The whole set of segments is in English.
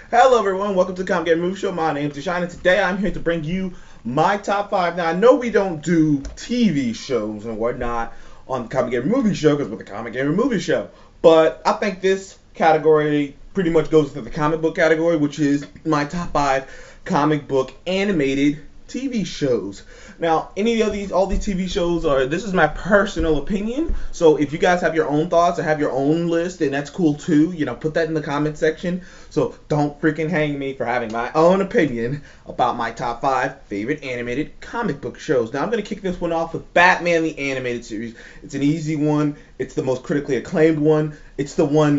Hello, everyone. Welcome to the Comic Game Movie Show. My name is Deshaun, and today I'm here to bring you my top five. Now, I know we don't do TV shows and whatnot on the Comic Game Movie Show because we're the Comic Game Movie Show, but I think this category pretty much goes into the comic book category, which is my top five comic book animated TV shows. Now, all these TV shows this is my personal opinion. So if you guys have your own thoughts or have your own list, and that's cool too, put that in the comment section. So don't freaking hang me for having my own opinion about my top five favorite animated comic book shows. Now I'm going to kick this one off with Batman the Animated Series. It's an easy one. It's the most critically acclaimed one. It's the one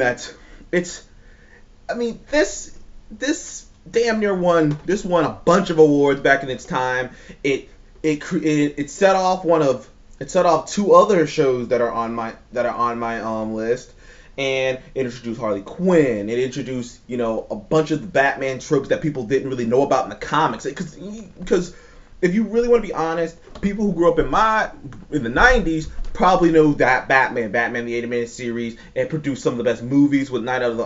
this damn near won. This won a bunch of awards back in its time. It set off two other shows that are on my list, and it introduced Harley Quinn. It introduced a bunch of the Batman tropes that people didn't really know about in the comics. Because if you really want to be honest, people who grew up in the 90s probably know that Batman the Animated Series, and produced some of the best movies with Night of the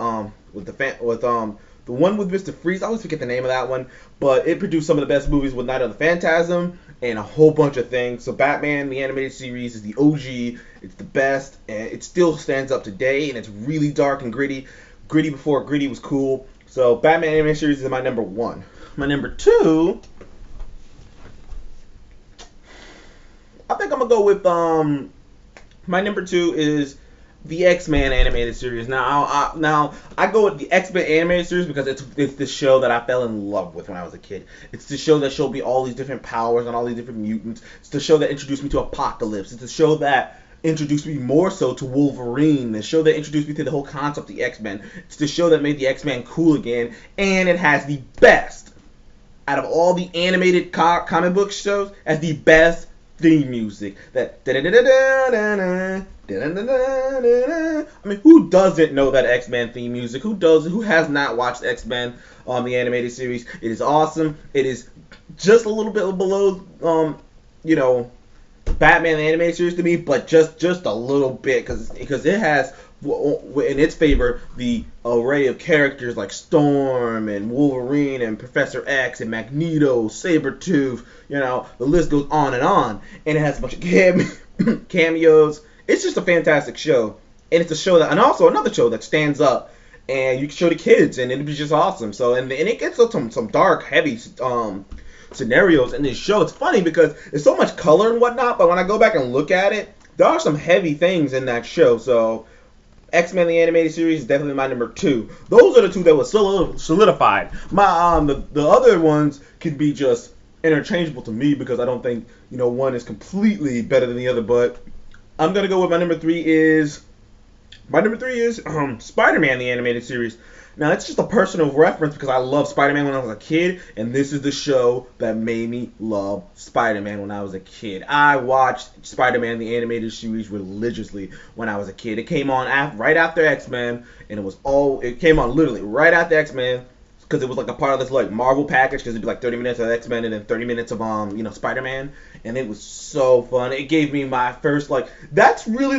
the one with Mr. Freeze. I always forget the name of that one, but it produced some of the best movies with Night of the Phantasm and a whole bunch of things. So Batman the Animated Series is the OG. It's the best, and it still stands up today, and it's really dark and gritty. Gritty before gritty was cool. So Batman Animated Series is my number one. My number two, I think I'm gonna go with my number two is the X-Men animated series. Now I go with the X-Men animated series because it's the show that I fell in love with when I was a kid. It's the show that showed me all these different powers and all these different mutants. It's the show that introduced me to Apocalypse. It's the show that introduced me more so to Wolverine. The show that introduced me to the whole concept of the X-Men. It's the show that made the X-Men cool again, and it has the best out of all the animated comic book shows, as the best theme music. I mean, who doesn't know that X-Men theme music? Who has not watched X-Men on the animated series? It is awesome. It is just a little bit below Batman the Animated Series to me, but just a little bit, because it has in its favor the array of characters like Storm and Wolverine and Professor X and Magneto, Sabretooth, the list goes on, and it has a bunch of cameos. It's just a fantastic show, and it's a show and also another show that stands up, and you can show the kids, and it'd be just awesome. So, and it gets some dark, heavy scenarios in this show. It's funny because there's so much color and whatnot, but when I go back and look at it, there are some heavy things in that show. So X-Men the Animated Series is definitely my number two. Those are the two that were solidified. The other ones could be just interchangeable to me because I don't think one is completely better than the other. But I'm gonna go with my number three is Spider-Man the Animated Series. Now, it's just a personal reference because I loved Spider-Man when I was a kid, and this is the show that made me love Spider-Man when I was a kid. I watched Spider-Man the Animated Series religiously when I was a kid. It came on right after X-Men, and it came on literally right after X-Men, because it was like a part of this Marvel package, because it'd be like 30 minutes of X-Men and then 30 minutes of Spider-Man, and it was so fun. It gave me my first that's really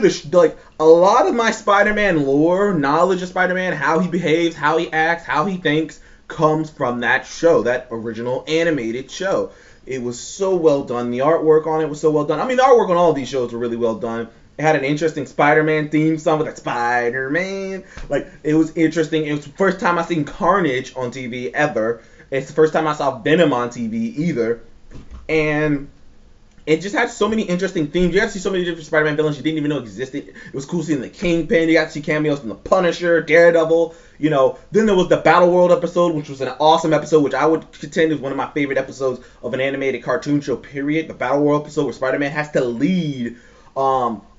a lot of my Spider-Man lore, knowledge of Spider-Man, how he behaves, how he acts, how he thinks, comes from that show, that original animated show. It was so well done. The artwork on it was so well done. I mean, the artwork on all of these shows were really well done. It had an interesting Spider-Man theme song with Spider-Man. It was interesting. It was the first time I seen Carnage on TV ever. It's the first time I saw Venom on TV either. And it just had so many interesting themes. You got to see so many different Spider-Man villains you didn't even know existed. It was cool seeing the Kingpin. You got to see cameos from the Punisher, Daredevil. Then there was the Battle World episode, which was an awesome episode, which I would contend is one of my favorite episodes of an animated cartoon show, period. The Battle World episode where Spider-Man has to lead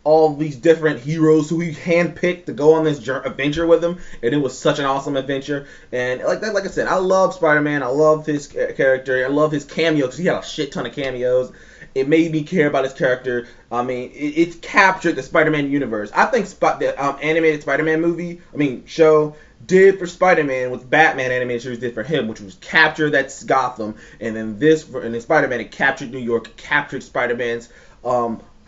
all these different heroes who he handpicked to go on this adventure with him, and it was such an awesome adventure. And like I said, I love Spider-Man. I love his character. I love his cameos because he had a shit ton of cameos. It made me care about his character. I mean, it's captured the Spider-Man universe. I think the animated Spider-Man show did for Spider-Man what Batman animated series did for him, which was capture that Gotham, and then Spider-Man, it captured New York, it captured Spider-Man's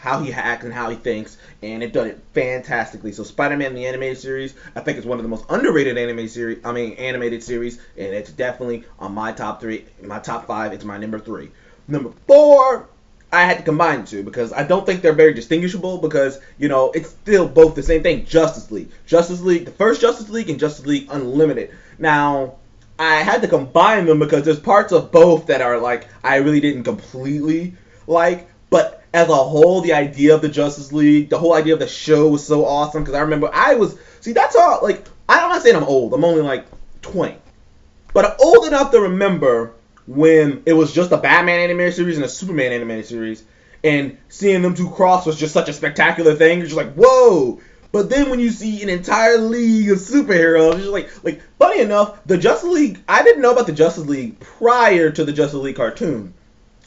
how he acts and how he thinks, and it done it fantastically. So Spider-Man the animated series, I think it's one of the most underrated animated series, and it's definitely on my top 3, my top 5. It's my number 3. Number 4, I had to combine the two because I don't think they're very distinguishable because, it's still both the same thing. Justice League, the first Justice League, and Justice League Unlimited. Now, I had to combine them because there's parts of both that are like I really didn't completely like, but as a whole, the idea of the Justice League, the whole idea of the show was so awesome because I remember that's all, like, I'm not saying I'm old, I'm only like 20, but I'm old enough to remember when it was just a Batman animated series and a Superman animated series, and seeing them two cross was just such a spectacular thing. You're just like, whoa. But then when you see an entire league of superheroes, it's just like funny enough, the Justice League, I didn't know about the Justice League prior to the Justice League cartoon.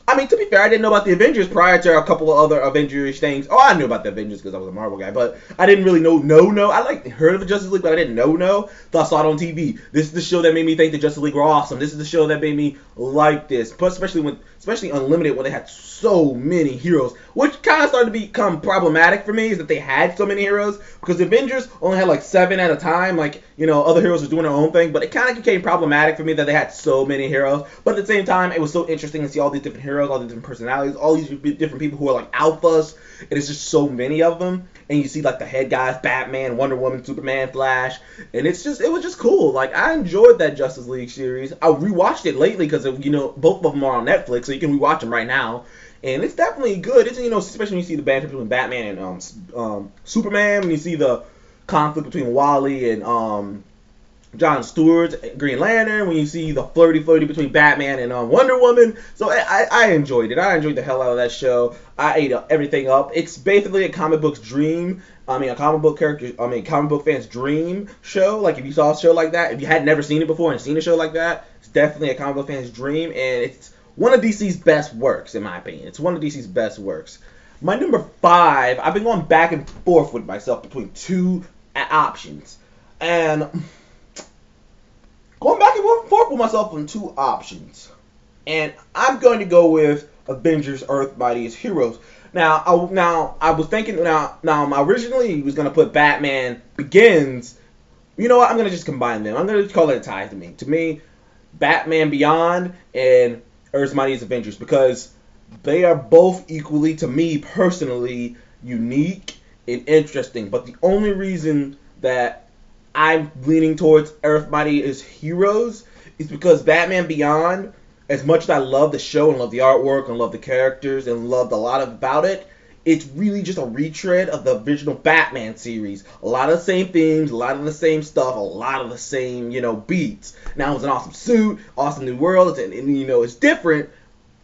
I mean, to be fair, I didn't know about the Avengers prior to a couple of other Avengers things. Oh, I knew about the Avengers because I was a Marvel guy, but I didn't really know. I heard of the Justice League, but I didn't know. So I saw it on TV. This is the show that made me think the Justice League were awesome. This is the show that made me like this. But especially Unlimited, when they had so many heroes, which kind of started to become problematic for me, is that they had so many heroes, because the Avengers only had like 7 at a time. Like, other heroes were doing their own thing, but it kind of became problematic for me that they had so many heroes. But at the same time, it was so interesting to see all these different heroes, all these different personalities, all these different people who are like alphas, and it's just so many of them. And you see like the head guys, Batman, Wonder Woman, Superman, Flash, and it was just cool. Like, I enjoyed that Justice League series. I rewatched it lately because both of them are on Netflix, so you can rewatch them right now. And it's definitely good. It's, especially when you see the banter between Batman and Superman, when you see the conflict between Wally and John Stewart's Green Lantern, when you see the flirty between Batman and Wonder Woman. So I enjoyed it. I enjoyed the hell out of that show. I ate everything up. It's basically a comic book fan's dream show. Like, if you saw a show like that, if you had never seen it before and seen a show like that, it's definitely a comic book fan's dream, and it's one of DC's best works, in my opinion. It's one of DC's best works. My number 5, I've been going back and forth with myself between two options. And going back and forth with myself on two options. And I'm going to go with Avengers Earth Mightiest Heroes. Now I was thinking, I originally was going to put Batman Begins. You know what? I'm going to just combine them. I'm going to call it a tie to me. To me, Batman Beyond and Earth's Mightiest Avengers, because they are both equally, to me personally, unique and interesting. But the only reason that I'm leaning towards Earth's Mightiest Heroes is because Batman Beyond, as much as I love the show and love the artwork and love the characters and loved a lot about it, it's really just a retread of the original Batman series. A lot of the same themes, a lot of the same stuff, a lot of the same, beats. Now, it's an awesome suit, awesome new world, and it's different,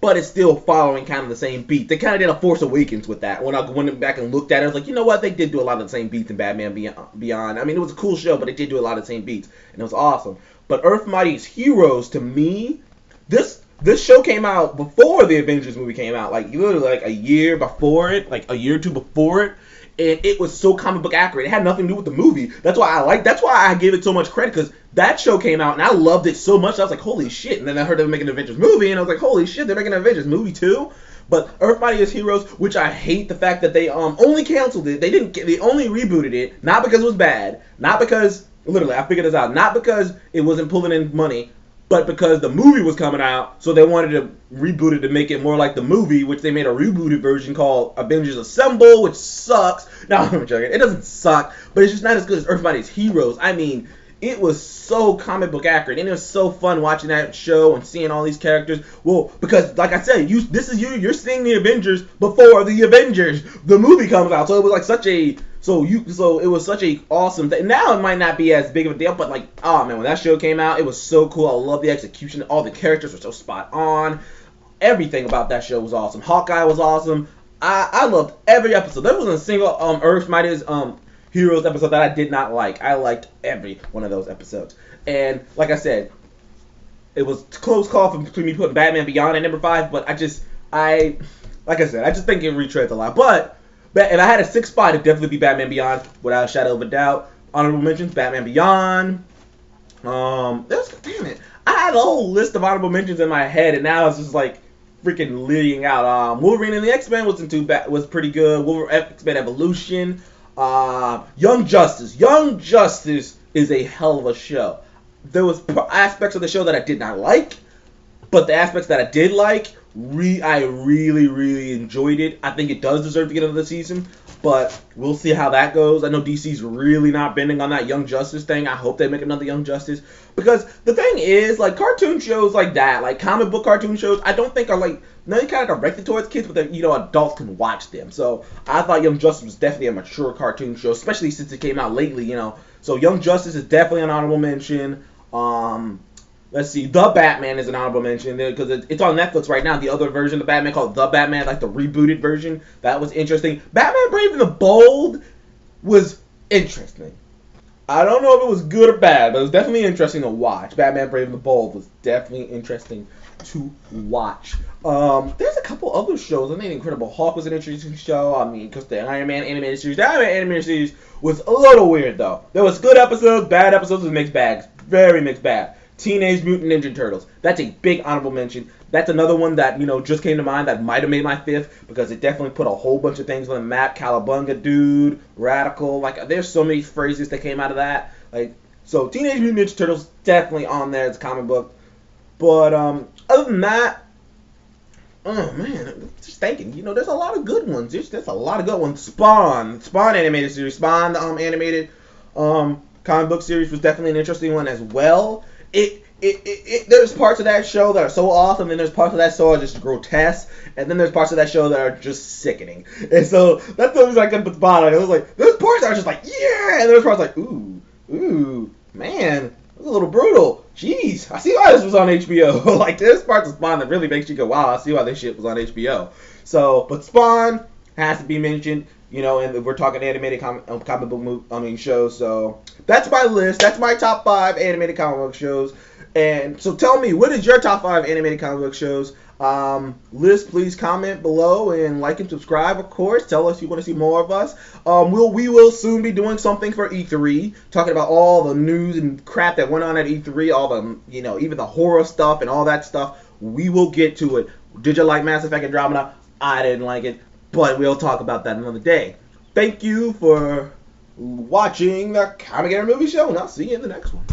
but it's still following kind of the same beat. They kind of did a Force Awakens with that. When I went back and looked at it, I was like, you know what? They did do a lot of the same beats in Batman Beyond. I mean, it was a cool show, but they did do a lot of the same beats, and it was awesome. But Earth Mightiest Heroes, to me, this show came out before the Avengers movie came out, like literally like a year before it, like a year or two before it, and it was so comic book accurate. It had nothing to do with the movie. That's why I give it so much credit, because that show came out and I loved it so much. I was like, holy shit! And then I heard they were making an Avengers movie, and I was like, holy shit, they're making an Avengers movie too. But Earth Mightiest Heroes, which I hate the fact that they only canceled it. They only rebooted it, not because it was bad, not because, literally, I figured this out, not because it wasn't pulling in money, but because the movie was coming out, so they wanted to reboot it to make it more like the movie, which they made a rebooted version called Avengers Assemble, which sucks. No, I'm joking. It doesn't suck, but it's just not as good as Earth Mightiest Heroes. I mean, it was so comic book accurate, and it was so fun watching that show and seeing all these characters. Well, because like I said, you're seeing the Avengers before the Avengers, the movie comes out, so it was like such a it was such a awesome thing. Now it might not be as big of a deal, but like, oh man, when that show came out, it was so cool. I love the execution. All the characters were so spot on. Everything about that show was awesome. Hawkeye was awesome. I loved every episode. There wasn't a single Earth Mightiest Heroes episode that I did not like. I liked every one of those episodes. And like I said, it was a close call between me putting Batman Beyond at number 5, but I just think it retreads a lot. But if I had a 6th spot, it'd definitely be Batman Beyond, without a shadow of a doubt. Honorable mentions: Batman Beyond. Damn it, I had a whole list of honorable mentions in my head, and now it's just like, freaking leading out. Wolverine and the X-Men wasn't too bad, was pretty good. X-Men Evolution, Young Justice. Young Justice is a hell of a show. There was aspects of the show that I did not like, but the aspects that I did like, I really, really enjoyed it. I think it does deserve to get another season, but we'll see how that goes. I know DC's really not bending on that Young Justice thing. I hope they make another Young Justice, because the thing is, like, cartoon shows like that, like comic book cartoon shows, I don't think are like, no, they kind of directed towards kids, but adults can watch them. So I thought Young Justice was definitely a mature cartoon show, especially since it came out lately. So Young Justice is definitely an honorable mention. Let's see, The Batman is an honorable mention because it's on Netflix right now. The other version of Batman called The Batman, like the rebooted version, that was interesting. Batman Brave and the Bold was interesting. I don't know if it was good or bad, but it was definitely interesting to watch. Batman Brave and the Bold was definitely interesting to watch. There's a couple other shows. I think Incredible Hulk was an interesting show. I mean, because the Iron Man animated series. The Iron Man animated series was a little weird, though. There was good episodes, bad episodes, and mixed bags. Very mixed bag. Teenage Mutant Ninja Turtles. That's a big honorable mention. That's another one that, just came to mind that might have made my fifth, because it definitely put a whole bunch of things on the map. Cowabunga Dude, Radical. Like, there's so many phrases that came out of that. Like, so Teenage Mutant Ninja Turtles definitely on there as a comic book. But other than that, oh man, just thinking. There's a lot of good ones. There's a lot of good ones. Spawn animated series. Spawn, the animated comic book series was definitely an interesting one as well. There's parts of that show that are so awesome, and there's parts of that show that are just grotesque, and then there's parts of that show that are just sickening. And so that's what was like at the bottom. It was like, there's parts that are just like, yeah, and there's parts like, ooh, man, that's a little brutal. Jeez, I see why this was on HBO. Like, there's parts of Spawn that really makes you go, wow, I see why this shit was on HBO. So, but Spawn has to be mentioned. And we're talking animated comic book shows. So that's my list. That's my top 5 animated comic book shows. And so tell me, what is your top 5 animated comic book shows? List, please comment below and like and subscribe, of course. Tell us if you want to see more of us. We will soon be doing something for E3, talking about all the news and crap that went on at E3, all the, even the horror stuff and all that stuff. We will get to it. Did you like Mass Effect Andromeda? I didn't like it. But we'll talk about that another day. Thank you for watching the Comic Movie Show, and I'll see you in the next one.